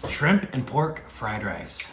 Shrimp and pork fried rice.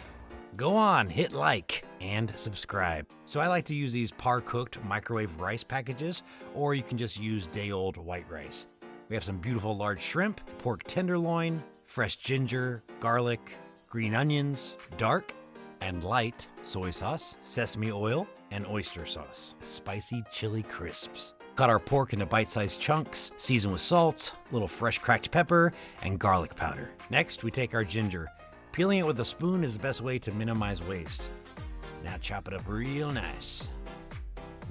Go on, hit like and subscribe. So I like to use these par-cooked microwave rice packages, or you can just use day-old white rice. We have some beautiful large shrimp, pork tenderloin, fresh ginger, garlic, green onions, dark and light soy sauce, sesame oil, and oyster sauce. Spicy chili crisps. Cut our pork into bite-sized chunks, season with salt, a little fresh cracked pepper, and garlic powder. Next, we take our ginger. Peeling it with a spoon is the best way to minimize waste. Now chop it up real nice.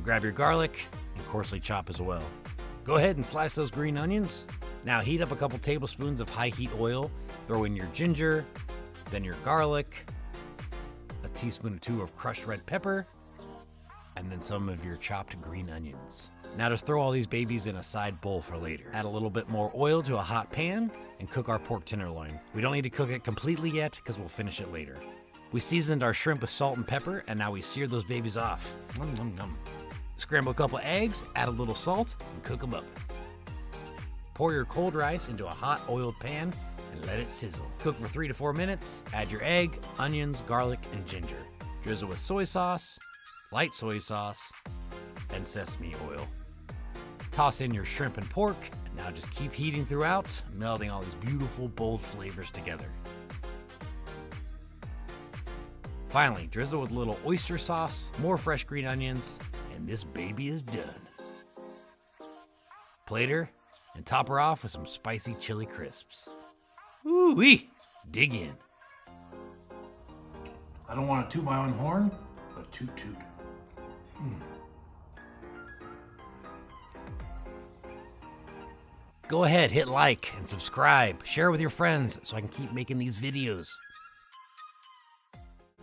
Grab your garlic and coarsely chop as well. Go ahead and slice those green onions. Now heat up a couple tablespoons of high heat oil. Throw in your ginger, then your garlic, a teaspoon or two of crushed red pepper, and then some of your chopped green onions. Now just throw all these babies in a side bowl for later. Add a little bit more oil to a hot pan and cook our pork tenderloin. We don't need to cook it completely yet because we'll finish it later. We seasoned our shrimp with salt and pepper, and now we sear those babies off. Nom, nom, nom. Scramble a couple eggs, add a little salt, and cook them up. Pour your cold rice into a hot oiled pan and let it sizzle. Cook for 3 to 4 minutes, add your egg, onions, garlic, and ginger. Drizzle with soy sauce, light soy sauce, and sesame oil. Toss in your shrimp and pork, and now just keep heating throughout, melding all these beautiful, bold flavors together. Finally, drizzle with a little oyster sauce, more fresh green onions, and this baby is done. Plate her, and top her off with some spicy chili crisps. Ooh-wee! Dig in. I don't want to toot my own horn, but toot. Go ahead, hit like and subscribe. Share with your friends so I can keep making these videos.